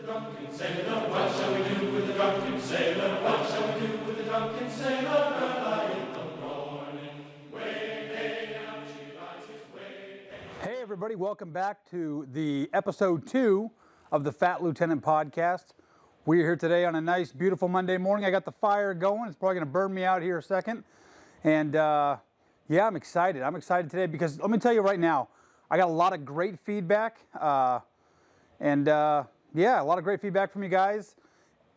drunken sailor? What shall we do with the drunken sailor? What shall we do with the drunken sailor? Early in the morning, way day out she rises, way. Hey everybody, welcome back to the episode 2 of the Fat Lieutenant podcast. We're here today on a nice, beautiful Monday morning. I got the fire going. It's probably going to burn me out here a second. And yeah, I'm excited. I'm excited today because let me tell you right now, I got a lot of great feedback. Yeah, a lot of great feedback from you guys.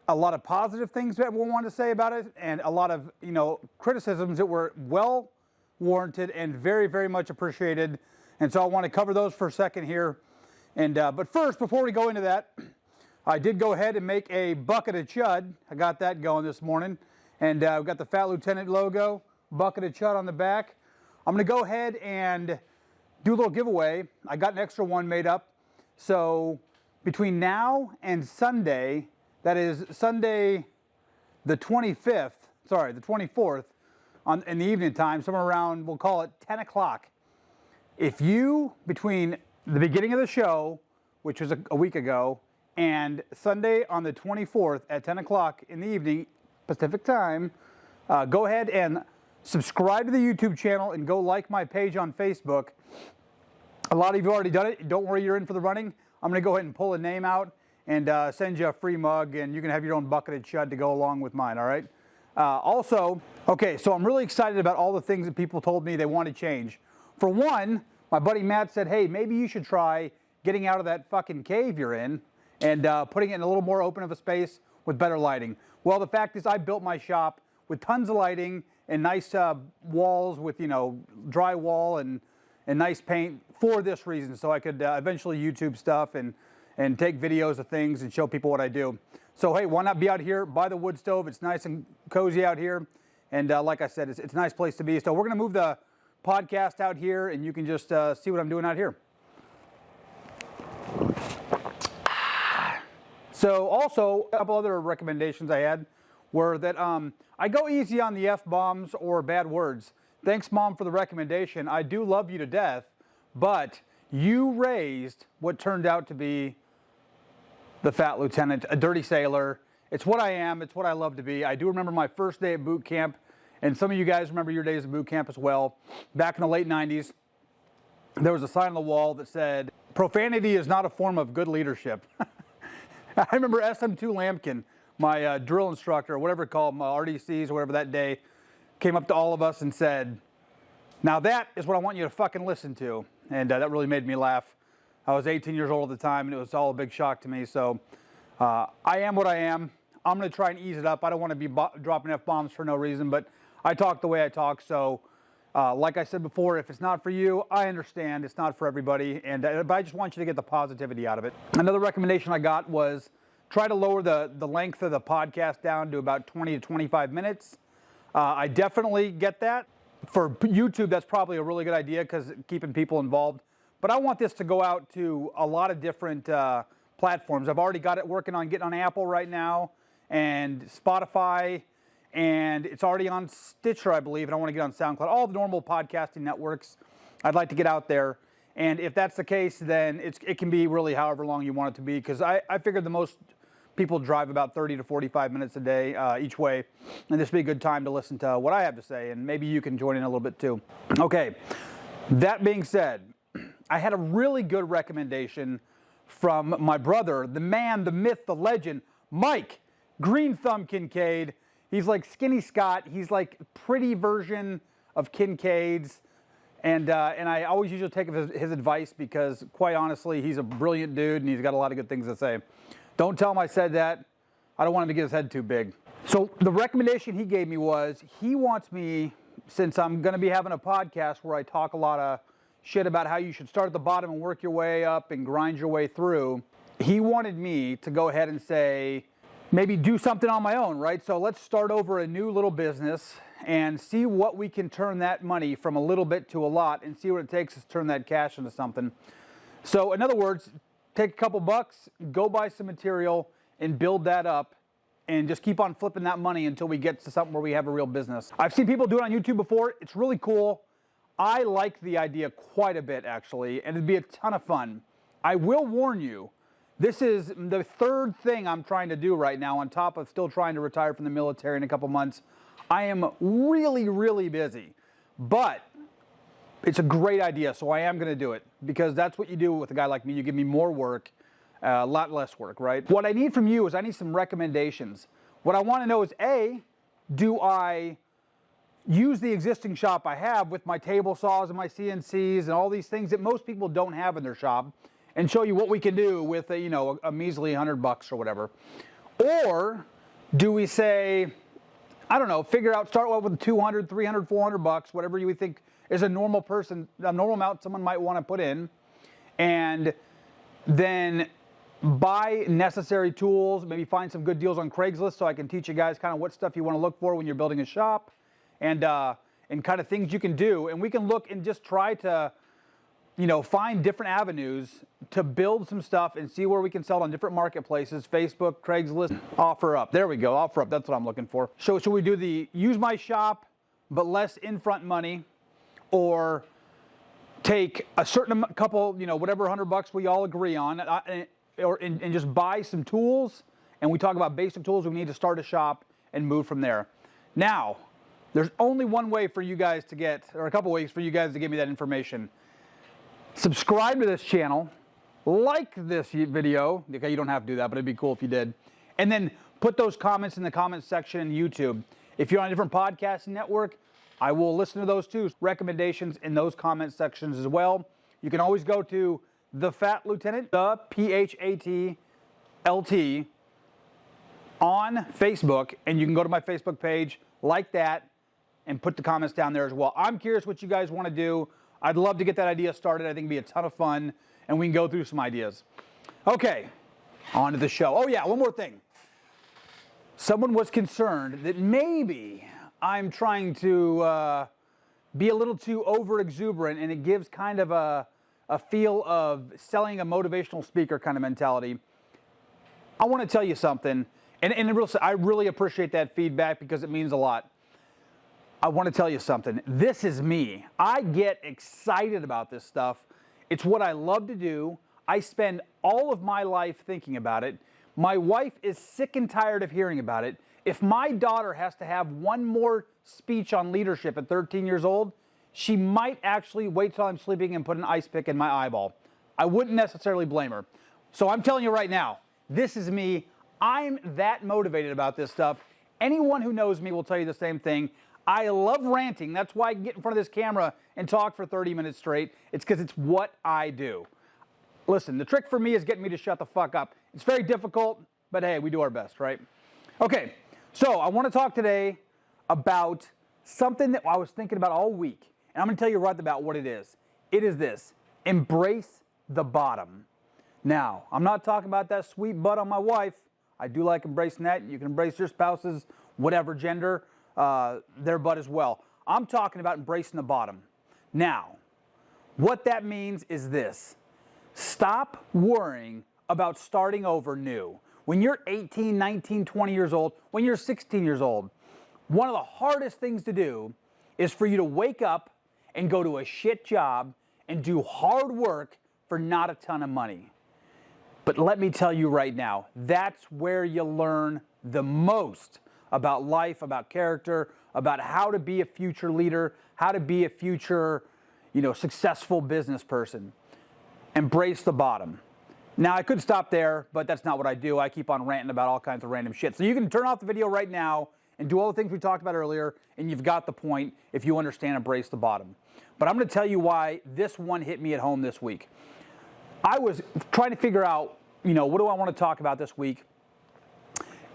A lot of positive things that we'll want to say about it, and a lot of, criticisms that were well warranted and very, very much appreciated. And so I want to cover those for a second here. And but first, before we go into that, I did go ahead and make a bucket of chud. I got that going this morning. And we've got the Fat Lieutenant logo, bucket of chud on the back. I'm going to go ahead and do a little giveaway. I got an extra one made up. So between now and Sunday, that is Sunday the 24th, in the evening time, somewhere around, we'll call it 10 o'clock. If you, between the beginning of the show, which was a week ago, and Sunday on the 24th at 10 o'clock in the evening, Pacific time, go ahead and subscribe to the YouTube channel and go like my page on Facebook. A lot of you have already done it. Don't worry, you're in for the running. I'm going to go ahead and pull a name out and send you a free mug, and you can have your own bucket of chud to go along with mine, all right? Also, so I'm really excited about all the things that people told me they want to change. For one, my buddy Matt said, hey, maybe you should try getting out of that fucking cave you're in and putting it in a little more open of a space with better lighting. Well, the fact is I built my shop with tons of lighting and nice walls with, drywall and nice paint for this reason, so I could eventually YouTube stuff and take videos of things and show people what I do. So hey, why not be out here by the wood stove? It's nice and cozy out here, and like I said, it's a nice place to be. So we're gonna move the podcast out here, and you can just see what I'm doing out here. So also, a couple other recommendations I had were that I go easy on the F-bombs or bad words. Thanks, Mom, for the recommendation. I do love you to death, but you raised what turned out to be the Fat Lieutenant, a dirty sailor. It's what I am. It's what I love to be. I do remember my first day at boot camp, and some of you guys remember your days at boot camp as well. Back in the late 90s, there was a sign on the wall that said, profanity is not a form of good leadership. I remember SM2 Lampkin, my drill instructor, or whatever it called, my RDCs or whatever that day, came up to all of us and said, now that is what I want you to fucking listen to. And that really made me laugh. I was 18 years old at the time, and it was all a big shock to me. So I am what I am. I'm going to try and ease it up. I don't want to be dropping F-bombs for no reason, but I talk the way I talk. So like I said before, if it's not for you, I understand. It's not for everybody. But I just want you to get the positivity out of it. Another recommendation I got was try to lower the length of the podcast down to about 20 to 25 minutes. I definitely get that. For YouTube, that's probably a really good idea because keeping people involved. But I want this to go out to a lot of different platforms. I've already got it working on getting on Apple right now and Spotify, and it's already on Stitcher, I believe, and I want to get on SoundCloud. All the normal podcasting networks, I'd like to get out there. And if that's the case, then it can be really however long you want it to be, because I figured the most people drive about 30 to 45 minutes a day each way, and this would be a good time to listen to what I have to say, and maybe you can join in a little bit too. Okay, that being said, I had a really good recommendation from my brother, the man, the myth, the legend, Mike Green Thumb Kincaid. He's like Skinny Scott. He's like pretty version of Kincaid's, and I always usually take his advice because, quite honestly, he's a brilliant dude and he's got a lot of good things to say. Don't tell him I said that. I don't want him to get his head too big. So the recommendation he gave me was he wants me, since I'm going to be having a podcast where I talk a lot of shit about how you should start at the bottom and work your way up and grind your way through, he wanted me to go ahead and say, maybe do something on my own, right? So let's start over a new little business and see what we can turn that money from a little bit to a lot and see what it takes to turn that cash into something. So in other words, take a couple bucks, go buy some material, and build that up, and just keep on flipping that money until we get to something where we have a real business. I've seen people do it on YouTube before. It's really cool. I like the idea quite a bit, actually, and it'd be a ton of fun. I will warn you This is the third thing I'm trying to do right now, on top of still trying to retire from the military in a couple months. I am really, really busy, but it's a great idea, so I am going to do it, because that's what you do with a guy like me. You give me more work, a lot less work, right? What I need from you is I need some recommendations. What I want to know is, A, do I use the existing shop I have with my table saws and my CNCs and all these things that most people don't have in their shop, and show you what we can do with a measly $100 or whatever? Or do we say, I don't know, start with 200, 300, $400, whatever you would think is a normal amount someone might want to put in, and then buy necessary tools, maybe find some good deals on Craigslist so I can teach you guys kind of what stuff you want to look for when you're building a shop, and kind of things you can do. And we can look and just try to, find different avenues to build some stuff and see where we can sell it on different marketplaces, Facebook, Craigslist, OfferUp. There we go, OfferUp, that's what I'm looking for. So should we do the use my shop, but less in-front money, or take a certain couple, whatever $100 we all agree on, and just buy some tools, and we talk about basic tools we need to start a shop and move from there. Now, there's only one way for you guys to get, or a couple ways for you guys to give me that information. Subscribe to this channel, like this video. Okay, you don't have to do that, but it'd be cool if you did. And then put those comments in the comments section in YouTube. If you're on a different podcasting network, I will listen to those too. Recommendations in those comment sections as well. You can always go to The Phat Lieutenant, the PHATLT, on Facebook, and you can go to my Facebook page, like that, and put the comments down there as well. I'm curious what you guys want to do. I'd love to get that idea started. I think it'd be a ton of fun, and we can go through some ideas. Okay, on to the show. Oh yeah, one more thing. Someone was concerned that maybe I'm trying to be a little too over-exuberant, and it gives kind of a feel of selling a motivational speaker kind of mentality. I want to tell you something, and I really appreciate that feedback because it means a lot. I want to tell you something. This is me. I get excited about this stuff. It's what I love to do. I spend all of my life thinking about it. My wife is sick and tired of hearing about it. If my daughter has to have one more speech on leadership at 13 years old, she might actually wait till I'm sleeping and put an ice pick in my eyeball. I wouldn't necessarily blame her. So I'm telling you right now, this is me. I'm that motivated about this stuff. Anyone who knows me will tell you the same thing. I love ranting. That's why I can get in front of this camera and talk for 30 minutes straight. It's because it's what I do. Listen, the trick for me is getting me to shut the fuck up. It's very difficult, but hey, we do our best, right? Okay, so I want to talk today about something that I was thinking about all week. And I'm going to tell you right about what it is. It is this: embrace the bottom. Now, I'm not talking about that sweet butt on my wife. I do like embracing that. You can embrace your spouse's whatever gender, their butt as well. I'm talking about embracing the bottom. Now, what that means is this: stop worrying about starting over new. When you're 18, 19, 20 years old, when you're 16 years old, one of the hardest things to do is for you to wake up and go to a shit job and do hard work for not a ton of money. But let me tell you right now, that's where you learn the most about life, about character, about how to be a future leader, how to be a future, successful business person. Embrace the bottom. Now, I could stop there, but that's not what I do. I keep on ranting about all kinds of random shit. So you can turn off the video right now and do all the things we talked about earlier, and you've got the point if you understand embrace the bottom. But I'm going to tell you why this one hit me at home this week. I was trying to figure out, what do I want to talk about this week?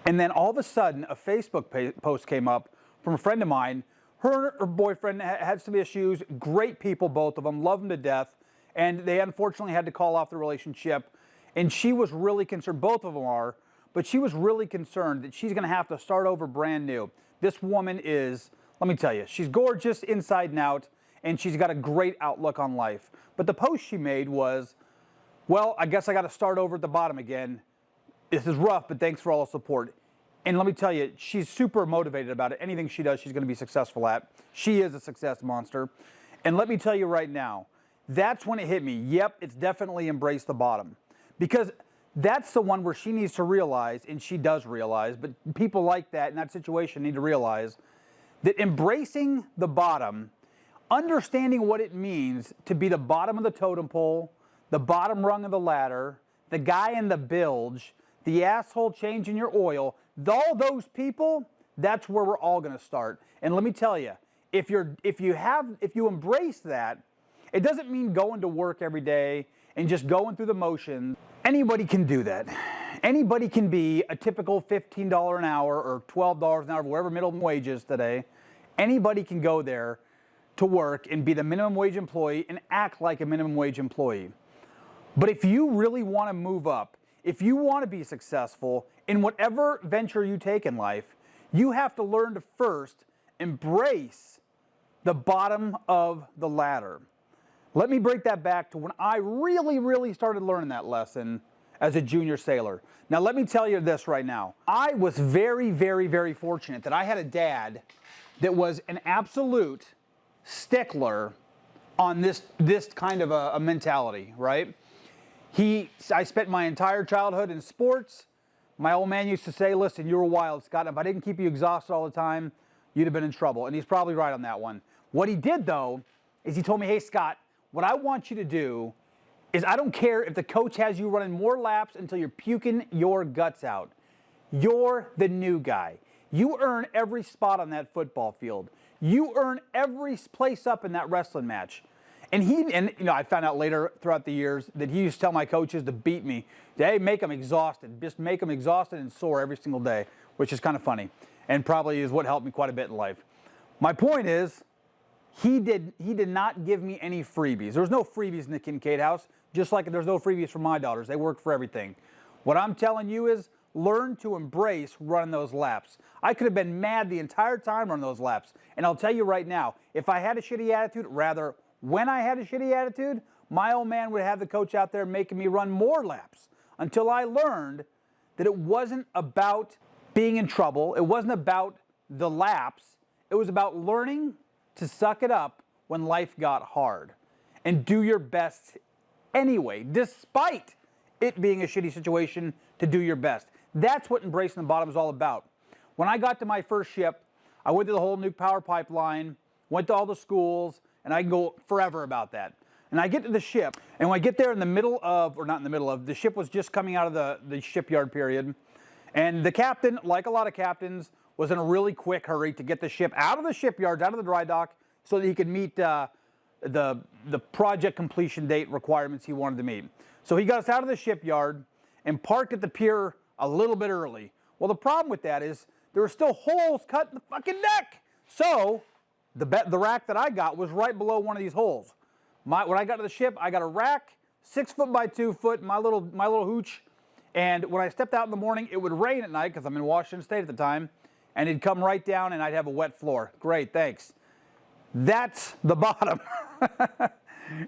And then all of a sudden, a Facebook post came up from a friend of mine. Her and her boyfriend had some issues. Great people, both of them. Love them to death. And they unfortunately had to call off the relationship. And she was really concerned. Both of them are. But she was really concerned that she's going to have to start over brand new. This woman is, let me tell you, she's gorgeous inside and out. And she's got a great outlook on life. But the post she made was, well, I guess I got to start over at the bottom again. This is rough, but thanks for all the support. And let me tell you, she's super motivated about it. Anything she does, she's going to be successful at. She is a success monster. And let me tell you right now, that's when it hit me. Yep, it's definitely embrace the bottom. Because that's the one where she needs to realize, and she does realize, but people like that in that situation need to realize that embracing the bottom, understanding what it means to be the bottom of the totem pole, the bottom rung of the ladder, the guy in the bilge, the asshole changing your oil, all those people, that's where we're all going to start. And let me tell you, if you embrace that, it doesn't mean going to work every day and just going through the motions. Anybody can do that. Anybody can be a typical $15 an hour or $12 an hour, whatever minimum wage is today. Anybody can go there to work and be the minimum wage employee and act like a minimum wage employee. But if you really want to move up, if you want to be successful in whatever venture you take in life, you have to learn to first embrace the bottom of the ladder. Let me break that back to when I really started learning that lesson as a junior sailor. Now, let me tell you this right now. I was very fortunate that I had a dad that was an absolute stickler on this kind of a mentality, right? I spent my entire childhood in sports. My old man used to say, listen, you were wild, Scott. If I didn't keep you exhausted all the time, you'd have been in trouble. And he's probably right on that one. What he did, though, is he told me, hey, Scott, what I want you to do is I don't care if the coach has you running more laps until you're puking your guts out. You're the new guy. You earn every spot on that football field. You earn every place up in that wrestling match. And you know, I found out later throughout the years that he used to tell my coaches to beat me. Hey, make them exhausted. Just make them exhausted and sore every single day, which is kind of funny and probably is what helped me quite a bit in life. My point is, he did not give me any freebies. There's no freebies in the Kincaid house, just like there's no freebies for my daughters. They work for everything. What I'm telling you is learn to embrace running those laps. I could have been mad the entire time running those laps. And I'll tell you right now, if I had a shitty attitude, rather, when I had a shitty attitude, my old man would have the coach out there making me run more laps until I learned that it wasn't about being in trouble. It wasn't about the laps. It was about learning to suck it up when life got hard and do your best anyway, despite it being a shitty situation, to do your best. That's what embracing the bottom is all about. When I got to my first ship, I went to the whole nuke power pipeline, went to all the schools, and I can go forever about that. And I get to the ship, and when I get there in the middle of, or not in the middle of, the ship was just coming out of the shipyard period, and the captain, like a lot of captains, was in a really quick hurry to get the ship out of the shipyards, out of the dry dock, so that he could meet the project completion date requirements he wanted to meet. So he got us out of the shipyard and parked at the pier a little bit early. Well, the problem with that is there were still holes cut in the fucking deck. So the rack that I got was right below one of these holes. When I got to the ship, I got a rack, 6 foot by 2 foot, my little hooch. And when I stepped out in the morning, it would rain at night because I'm in Washington State at the time, and it'd come right down and I'd have a wet floor. Great, thanks. That's the bottom.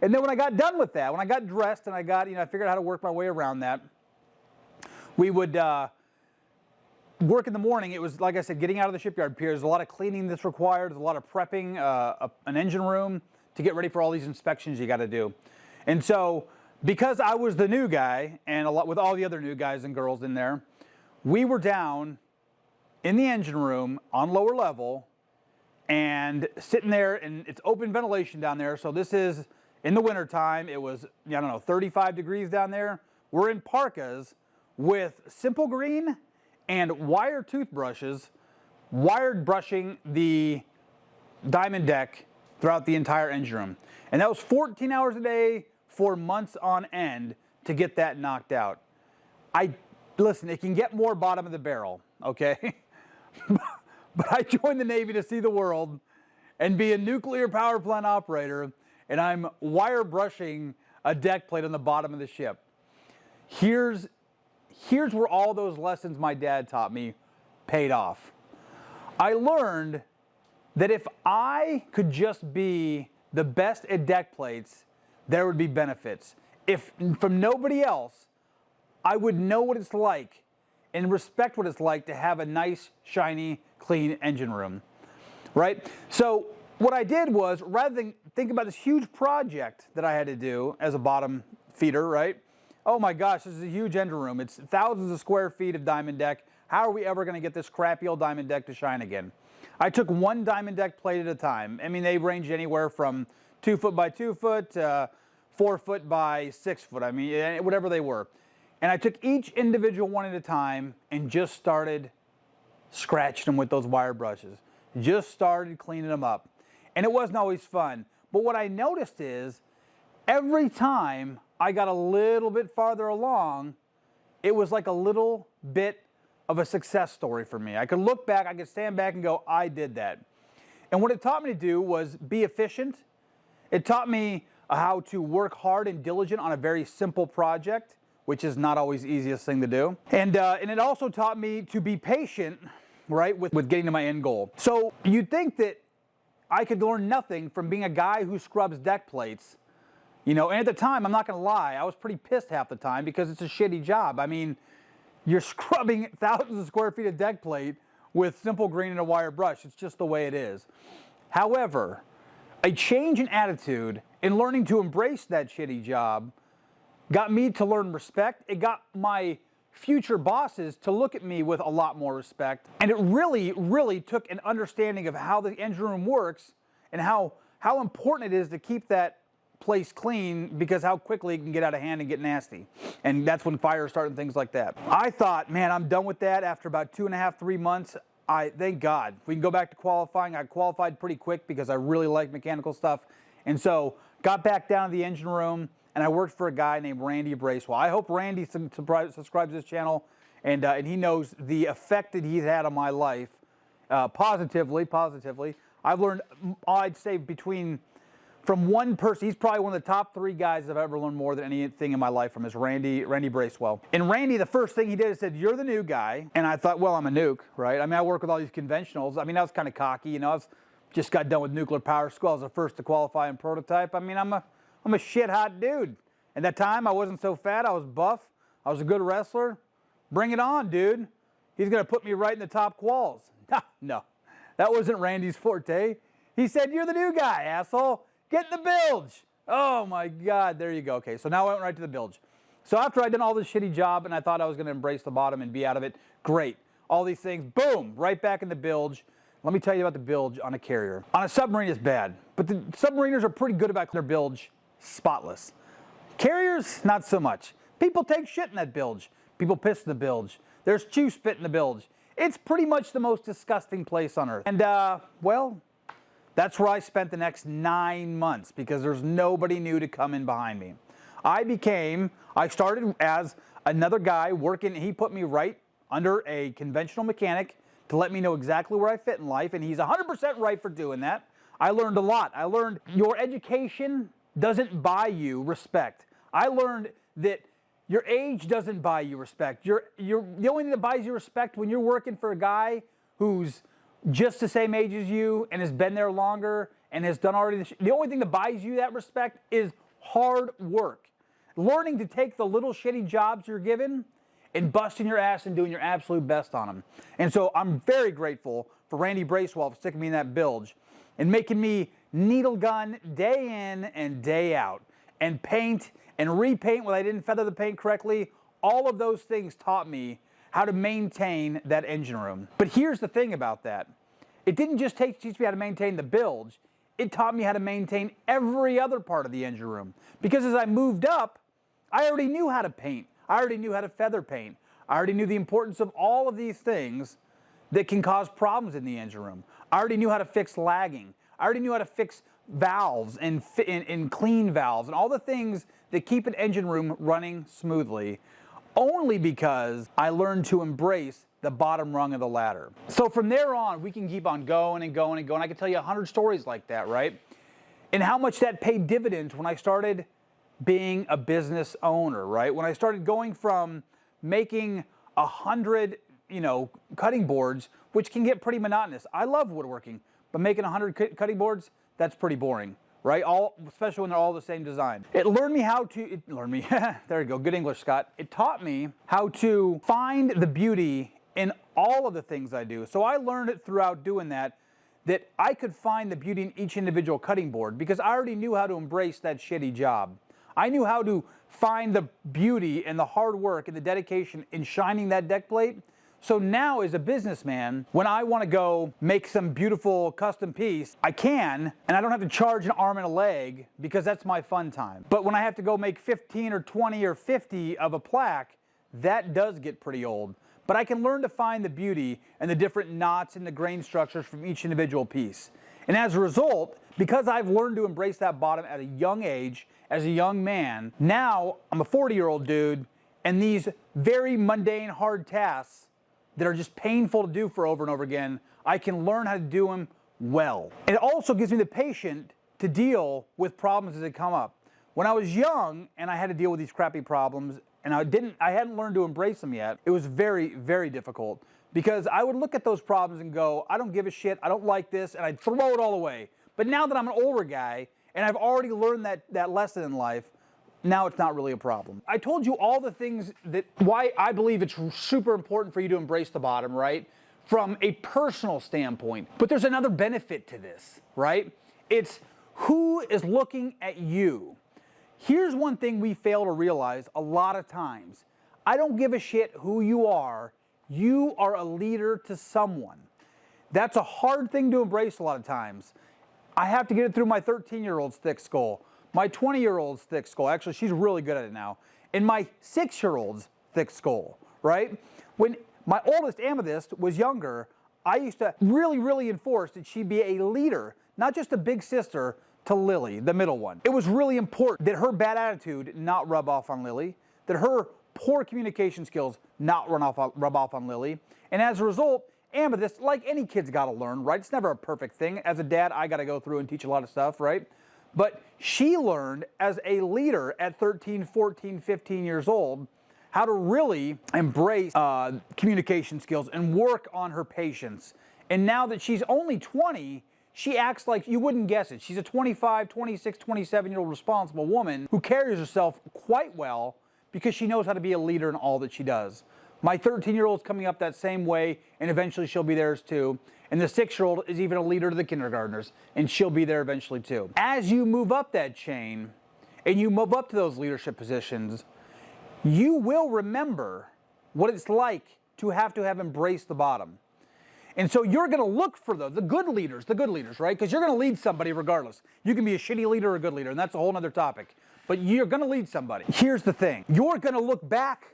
And then when I got done with that, when I got dressed and I figured out how to work my way around that, we would work in the morning. It was, like I said, getting out of the shipyard pier. There's a lot of cleaning that's required. There's a lot of prepping an engine room to get ready for all these inspections you got to do. And so, because I was the new guy, and with all the other new guys and girls in there, we were down in the engine room on lower level and sitting there, and it's open ventilation down there. So this is in the wintertime. It was, 35 degrees down there. We're in parkas with Simple Green and wire toothbrushes, wired brushing the diamond deck throughout the entire engine room. And that was 14 hours a day for months on end to get that knocked out. Listen, it can get more bottom of the barrel, okay? But I joined the Navy to see the world and be a nuclear power plant operator, and I'm wire brushing a deck plate on the bottom of the ship. Here's where all those lessons my dad taught me paid off. I learned that if I could just be the best at deck plates, there would be benefits. If from nobody else, I would know what it's like and respect what it's like to have a nice, shiny, clean engine room, right? So what I did was, rather than think about this huge project that I had to do as a bottom feeder, right? oh my gosh, this is a huge engine room. It's thousands of square feet of diamond deck. How are we ever going to get this crappy old diamond deck to shine again? I took one diamond deck plate at a time. I mean, they ranged anywhere from 2 foot by 2 foot, 4 foot by 6 foot. I mean, whatever they were. And I took each individual one at a time and just started scratching them with those wire brushes. Just started cleaning them up. And it wasn't always fun. But what I noticed is every time I got a little bit farther along, it was like a little bit of a success story for me. I could look back, I could stand back and go, I did that. And what it taught me to do was be efficient. It taught me how to work hard and diligent on a very simple project, which is not always the easiest thing to do. And it also taught me to be patient, right, with getting to my end goal. So you'd think that I could learn nothing from being a guy who scrubs deck plates. You know, and at the time, I'm not going to lie, I was pretty pissed half the time because it's a shitty job. I mean, you're scrubbing thousands of square feet of deck plate with simple green and a wire brush. It's just the way it is. However, a change in attitude in learning to embrace that shitty job got me to learn respect. It got my future bosses to look at me with a lot more respect. And it really, really took an understanding of how the engine room works and how important it is to keep that place clean, because how quickly it can get out of hand and get nasty. And that's when fires start and things like that. I thought, man, I'm done with that after about 2.5, 3 months. Thank God. We can go back to qualifying. I qualified pretty quick because I really like mechanical stuff. And so got back down to the engine room, and I worked for a guy named Randy Bracewell. I hope Randy subscribes to this channel, and he knows the effect that he's had on my life positively. I've learned, I'd say, from one person, he's probably one of the top 3 guys I've ever learned more than anything in my life from, is Randy Bracewell. And Randy, the first thing he did is said, you're the new guy. And I thought, well, I'm a nuke, right? I mean, I work with all these conventionals. I mean, I was kind of cocky, you know. I just got done with nuclear power school. I was the first to qualify in prototype. I mean, I'm a shit hot dude. At that time, I wasn't so fat. I was buff. I was a good wrestler. Bring it on, dude. He's going to put me right in the top quals. No, that wasn't Randy's forte. He said, you're the new guy, asshole. Get in the bilge. Oh my God, there you go. Okay, so now I went right to the bilge. So after I'd done all this shitty job and I thought I was going to embrace the bottom and be out of it, great. All these things, boom, right back in the bilge. Let me tell you about the bilge on a carrier. On a submarine, it's bad, but the submariners are pretty good about their bilge spotless. Carriers, not so much. People take shit in that bilge. People piss in the bilge. There's chew spit in the bilge. It's pretty much the most disgusting place on earth. And, well, that's where I spent the next 9 months because there's nobody new to come in behind me. I started as another guy working. He put me right under a conventional mechanic to let me know exactly where I fit in life, and he's 100% right for doing that. I learned a lot. I learned your education doesn't buy you respect. I learned that your age doesn't buy you respect. The only thing that buys you respect when you're working for a guy who's just the same age as you and has been there longer and has done already the only thing that buys you that respect is hard work. Learning to take the little shitty jobs you're given and busting your ass and doing your absolute best on them. And so I'm very grateful for Randy Bracewell for sticking me in that bilge and making me needle gun day in and day out and paint and repaint when I didn't feather the paint correctly. All of those things taught me how to maintain that engine room. But here's the thing about that. It didn't just teach me how to maintain the bilge. It taught me how to maintain every other part of the engine room. Because as I moved up, I already knew how to paint. I already knew how to feather paint. I already knew the importance of all of these things that can cause problems in the engine room. I already knew how to fix lagging. I already knew how to fix valves and clean valves and all the things that keep an engine room running smoothly, only because I learned to embrace the bottom rung of the ladder. So from there on, we can keep on going and going and going. I can tell you 100 stories like that, right? And how much that paid dividends when I started being a business owner, right? When I started going from making 100, cutting boards, which can get pretty monotonous. I love woodworking, but making 100 cutting boards, that's pretty boring, right? Especially when they're all the same design. It learned me there you go, good English, Scott. It taught me how to find the beauty in all of the things I do. So I learned it throughout doing that I could find the beauty in each individual cutting board because I already knew how to embrace that shitty job. I knew how to find the beauty and the hard work and the dedication in shining that deck plate. So now as a businessman, when I want to go make some beautiful custom piece, I can, and I don't have to charge an arm and a leg because that's my fun time. But when I have to go make 15 or 20 or 50 of a plaque, that does get pretty old. But I can learn to find the beauty and the different knots and the grain structures from each individual piece. And as a result, because I've learned to embrace that bottom at a young age, as a young man, now I'm a 40-year-old dude, and these very mundane, hard tasks that are just painful to do for over and over again, I can learn how to do them well. And it also gives me the patience to deal with problems as they come up. When I was young and I had to deal with these crappy problems and I hadn't learned to embrace them yet, it was very, very difficult because I would look at those problems and go, I don't give a shit, I don't like this, and I'd throw it all away. But now that I'm an older guy and I've already learned that lesson in life, now it's not really a problem. I told you all the things why I believe it's super important for you to embrace the bottom, right? From a personal standpoint. But there's another benefit to this, right? It's who is looking at you. Here's one thing we fail to realize a lot of times. I don't give a shit who you are. You are a leader to someone. That's a hard thing to embrace a lot of times. I have to get it through my 13-year-old's thick skull. My 20-year-old's thick skull, actually she's really good at it now, and my 6-year-old's thick skull, right? When my oldest Amethyst was younger, I used to really, really enforce that she be a leader, not just a big sister to Lily, the middle one. It was really important that her bad attitude not rub off on Lily, that her poor communication skills not rub off on Lily, and as a result, Amethyst, like any kid's gotta learn, right? It's never a perfect thing. As a dad, I gotta go through and teach a lot of stuff, right? But she learned as a leader at 13, 14, 15 years old how to really embrace communication skills and work on her patience. And now that she's only 20, she acts like you wouldn't guess it. She's a 25, 26, 27-year-old responsible woman who carries herself quite well because she knows how to be a leader in all that she does. My 13-year-old's coming up that same way, and eventually she'll be theirs too. And the 6-year-old is even a leader to the kindergartners, and she'll be there eventually too. As you move up that chain, and you move up to those leadership positions, you will remember what it's like to have embraced the bottom. And so you're going to look for the good leaders, right? Because you're going to lead somebody regardless. You can be a shitty leader or a good leader, and that's a whole other topic. But you're going to lead somebody. Here's the thing. You're going to look back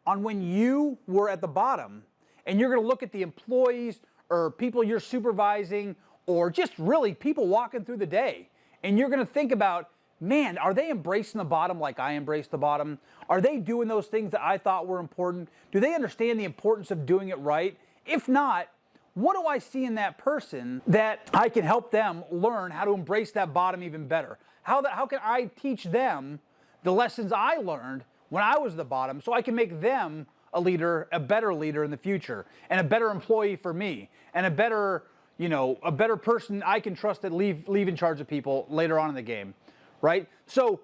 on when you were at the bottom, and you're going to look at the employees or people you're supervising, or just really people walking through the day. And you're going to think about, man, are they embracing the bottom like I embraced the bottom? Are they doing those things that I thought were important? Do they understand the importance of doing it right? If not, what do I see in that person that I can help them learn how to embrace that bottom even better? How can I teach them the lessons I learned when I was the bottom so I can make them a leader, a better leader in the future, and a better employee for me, and a better person I can trust to leave in charge of people later on in the game, right? So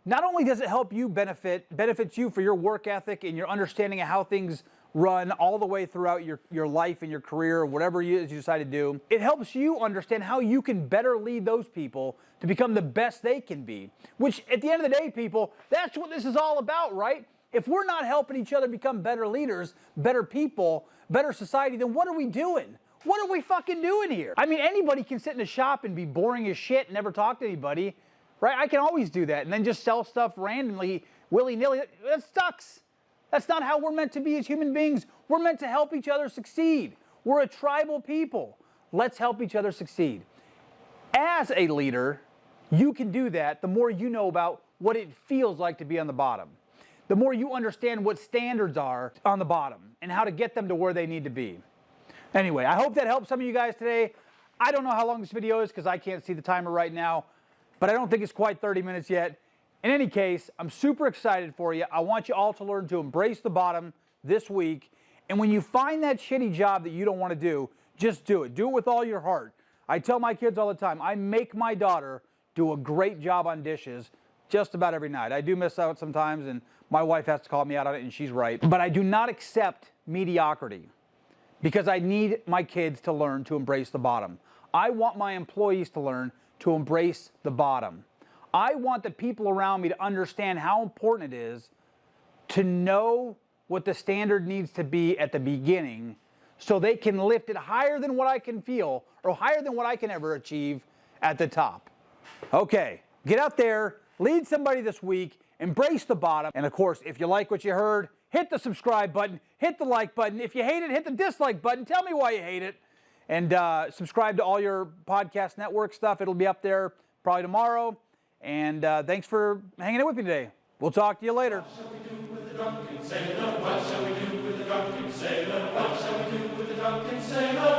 not only does it help you benefits you for your work ethic and your understanding of how things run all the way throughout your life and your career, or whatever you decide to do, it helps you understand how you can better lead those people to become the best they can be. Which, at the end of the day, people, that's what this is all about, right? If we're not helping each other become better leaders, better people, better society, then what are we doing? What are we fucking doing here? I mean, anybody can sit in a shop and be boring as shit and never talk to anybody, right? I can always do that and then just sell stuff randomly, willy-nilly. That sucks. That's not how we're meant to be as human beings. We're meant to help each other succeed. We're a tribal people. Let's help each other succeed. As a leader, you can do that the more you know about what it feels like to be on the bottom. The more you understand what standards are on the bottom and how to get them to where they need to be. Anyway, I hope that helps some of you guys today. I don't know how long this video is because I can't see the timer right now, but I don't think it's quite 30 minutes yet. In any case, I'm super excited for you. I want you all to learn to embrace the bottom this week. And when you find that shitty job that you don't want to do, just do it. Do it with all your heart. I tell my kids all the time, I make my daughter do a great job on dishes just about every night. I do miss out sometimes, and my wife has to call me out on it, and she's right. But I do not accept mediocrity because I need my kids to learn to embrace the bottom. I want my employees to learn to embrace the bottom. I want the people around me to understand how important it is to know what the standard needs to be at the beginning so they can lift it higher than what I can feel or higher than what I can ever achieve at the top. Okay, get out there, lead somebody this week, embrace the bottom. And of course, if you like what you heard, hit the subscribe button, hit the like button. If you hate it, hit the dislike button. Tell me why you hate it. And subscribe to all your podcast network stuff. It'll be up there probably tomorrow. And thanks for hanging out with me today. We'll talk to you later. What shall we do with the drunken sailor? What shall we do with the drunken sailor? What shall we do with the drunken sailor?